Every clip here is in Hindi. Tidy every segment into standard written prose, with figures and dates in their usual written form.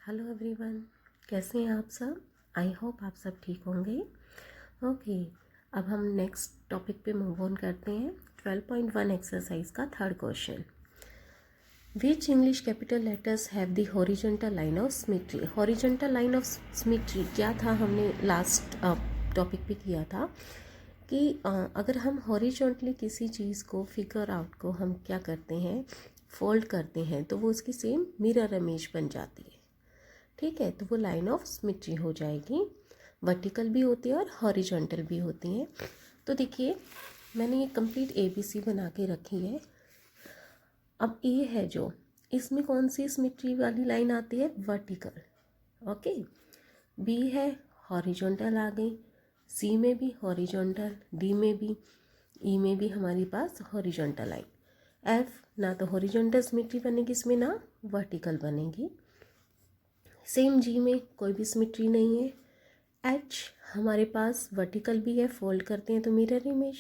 हेलो एवरीवन, कैसे हैं आप सब। आई होप आप सब ठीक होंगे। ओके, अब हम नेक्स्ट टॉपिक पे मूव ऑन करते हैं। 12.1 एक्सरसाइज का third question. Which English capital letters have the horizontal line of symmetry. Horizontal line of symmetry क्या था, हमने लास्ट टॉपिक पे किया था कि अगर हम हॉरिजॉन्टली किसी चीज़ को फिगर आउट को हम क्या करते हैं, फोल्ड करते हैं, तो वो उसकी सेम मिरर इमेज बन जाती है। ठीक है, तो वो लाइन ऑफ सिमेट्री हो जाएगी। वर्टिकल भी होती है और हॉरिजॉन्टल भी होती हैं। तो देखिए, मैंने ये कंप्लीट ABC बना के रखी है। अब ए है जो, इसमें कौन सी सिमेट्री वाली लाइन आती है, वर्टिकल। ओके, बी है हॉरिजॉन्टल आ गई, सी में भी हॉरिजॉन्टल, डी में भी, ई में भी हमारे पास हॉरिजॉन्टल लाइन। एफ ना तो हॉरिजॉन्टल सिमेट्री बनेगी इसमें, ना वर्टिकल बनेगी। सेम जी में कोई भी सिमेट्री नहीं है। एच हमारे पास वर्टिकल भी है, फोल्ड करते हैं तो मिरर इमेज।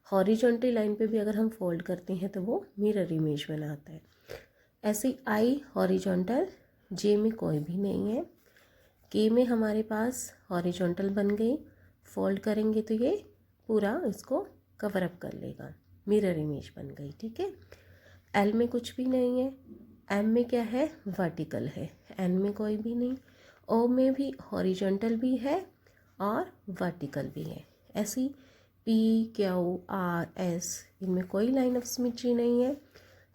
हॉरिजॉन्टल लाइन पे भी अगर हम फोल्ड करते हैं तो वो मिरर इमेज बनाता है। ऐसे आई हॉरिजॉन्टल, जे में कोई भी नहीं है। के में हमारे पास हॉरिजॉन्टल बन गई, फोल्ड करेंगे तो ये पूरा इसको कवर अप कर लेगा, मिरर इमेज बन गई। ठीक है, एल में कुछ भी नहीं है। एम में क्या है, वर्टिकल है। एन में कोई भी नहीं। ओ में भी हॉरिजॉन्टल भी है और वर्टिकल भी है। ऐसी पी, क्यू, आर, एस, इनमें कोई लाइन ऑफ सिमेट्री नहीं है।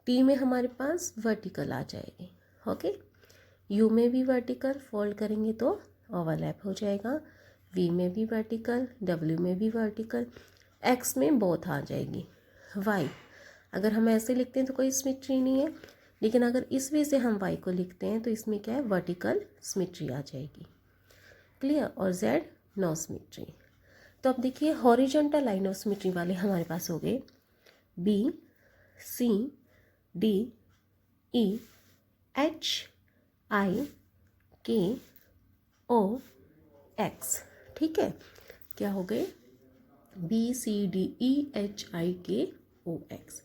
टी में हमारे पास वर्टिकल आ जाएगी। ओके, यू में भी वर्टिकल, फोल्ड करेंगे तो ओवरलैप हो जाएगा। वी में भी वर्टिकल, डब्ल्यू में भी वर्टिकल, एक्स में बोथ आ जाएगी। वाई अगर हम ऐसे लिखते हैं तो कोई सिमेट्री नहीं है, लेकिन अगर इस वे से हम वाई को लिखते हैं तो इसमें क्या है, वर्टिकल सिमेट्री आ जाएगी। क्लियर। और जेड नो सिमेट्री। तो अब देखिए, हॉरिजॉन्टल लाइन ऑफ सिमेट्री वाले हमारे पास हो गए बी, सी, डी, ई, एच, आई, के, ओ, एक्स। ठीक है, क्या हो गए, बी, सी, डी, ई, एच, आई, के, ओ, एक्स।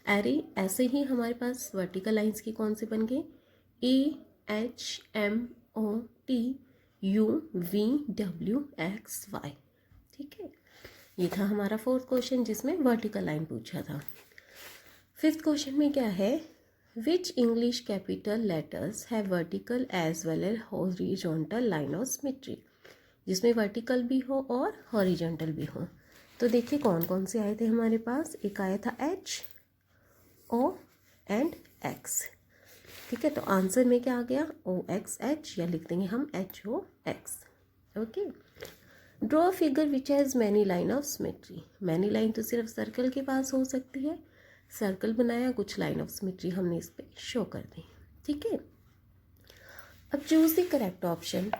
अरे ऐसे ही हमारे पास वर्टिकल लाइंस की कौन से बन गए, A, H, M, O, T, U, V, W, X, Y. ठीक है, ये था हमारा फोर्थ क्वेश्चन जिसमें वर्टिकल लाइन पूछा था। फिफ्थ क्वेश्चन में क्या है, which English capital letters have vertical as well as horizontal line of symmetry. जिसमें वर्टिकल भी हो और हॉरिजॉन्टल भी हो। तो देखिए कौन कौन से आए थे हमारे पास। एक आया था एच, ओ एंड एक्स। ठीक है, तो आंसर में क्या आ गया, ओ एक्स एच, या लिख देंगे हम H O X. Okay, draw figure which has many line of symmetry. Many line तो सिर्फ सर्कल के पास हो सकती है। सर्कल बनाया, कुछ लाइन ऑफ सिमेट्री हमने इस पर शो कर दी। ठीक है, अब choose the correct option.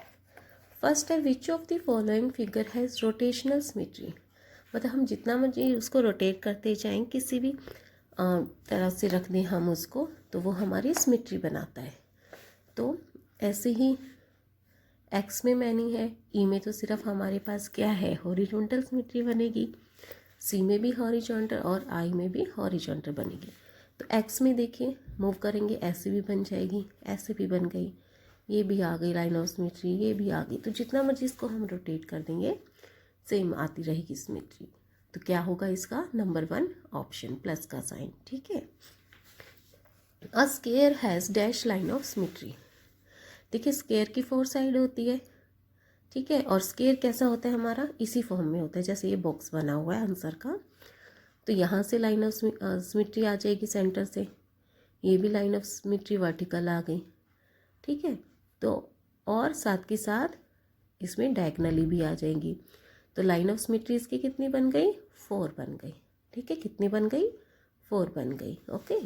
First है which of the following figure has rotational symmetry. मतलब हम जितना मर्जी उसको रोटेट करते जाएं, किसी भी तरह से रख दें हम उसको, तो वो हमारी सिमेट्री बनाता है। तो ऐसे ही एक्स में मैनी है, ई में तो सिर्फ हमारे पास क्या है, हॉरिजॉन्टल सिमेट्री बनेगी। सी में भी हॉरिजॉन्टल और आई में भी हॉरिजॉन्टल बनेगी। तो एक्स में देखिए मूव करेंगे, ऐसे भी बन जाएगी, ऐसे भी बन गई, ये भी आ गई लाइन ऑफ सिमेट्री, ये भी आ गई। तो जितना मर्जी इसको हम रोटेट कर देंगे सेम आती रहेगी सिमेट्री। तो क्या होगा इसका, नंबर 1 ऑप्शन, प्लस का साइन। ठीक है, a square has dash line of symmetry. देखिए स्क्वायर की 4 साइड होती है। ठीक है, और स्क्वायर कैसा होता है हमारा, इसी फॉर्म में होता है जैसे ये बॉक्स बना हुआ है आंसर का। तो यहाँ से लाइन ऑफ सिमेट्री आ जाएगी सेंटर से, ये भी लाइन ऑफ सिमेट्री वर्टिकल आ गई। ठीक है, तो और साथ के साथ इसमें डायगनली भी आ जाएंगी। तो लाइन ऑफ सिमेट्री इसकी कितनी बन गई, 4 बन गई। ठीक है, कितनी बन गई, 4 बन गई। ओके,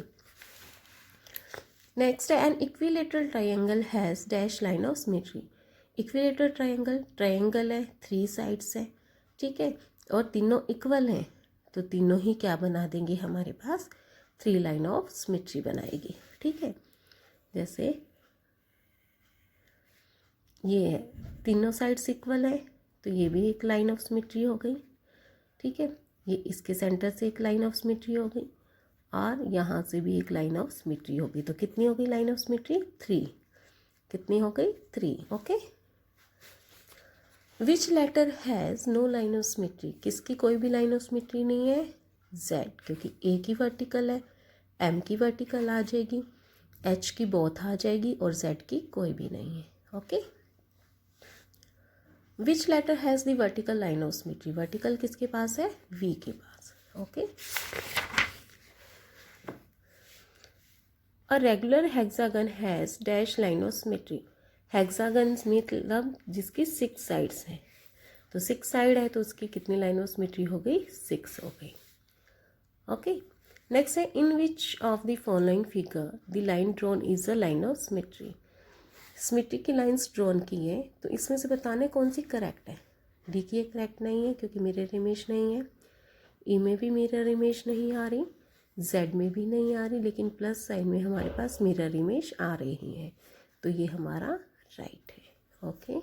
नेक्स्ट है an equilateral triangle has dash line of symmetry. Equilateral triangle, triangle है, 3 साइड्स है। ठीक है, और तीनों इक्वल हैं, तो तीनों ही क्या बना देंगे हमारे पास, 3 लाइन ऑफ सिमेट्री बनाएगी। ठीक है, जैसे ये है, तीनों साइड्स इक्वल है, तो ये भी एक लाइन ऑफ सिमेट्री हो गई। ठीक है, ये इसके सेंटर से एक लाइन ऑफ सिमेट्री हो गई और यहाँ से भी एक लाइन ऑफ सिमेट्री होगी। तो कितनी होगी लाइन ऑफ सिमेट्री, 3। कितनी हो गई 3. Okay. Which letter has no line of symmetry, किसकी कोई भी लाइन ऑफ सिमेट्री नहीं है, Z, क्योंकि A की वर्टिकल है, M की वर्टिकल आ जाएगी, H की बोथ आ जाएगी और Z की कोई भी नहीं है. Okay. Which letter has the vertical line of symmetry, vertical किसके पास है, V के पास. Okay. A regular hexagon has dash line of symmetry, hexagon मतलब जिसकी 6 साइड्स हैं, तो 6 साइड है तो उसकी कितनी लाइन ऑफ सिमेट्री हो गई, 6 हो गई. ओके. नेक्स्ट है in which of the following figure the line drawn is a line of symmetry, symmetry की लाइंस ड्रॉन की है तो इसमें से बताने कौन सी करेक्ट है. डी की ये करेक्ट नहीं है क्योंकि मिरर इमेज नहीं है, ई में भी मिरर इमेज नहीं आ रही, जेड में भी नहीं आ रही, लेकिन प्लस साइन में हमारे पास मिरर इमेज आ रही है, तो ये हमारा राइट है. ओके.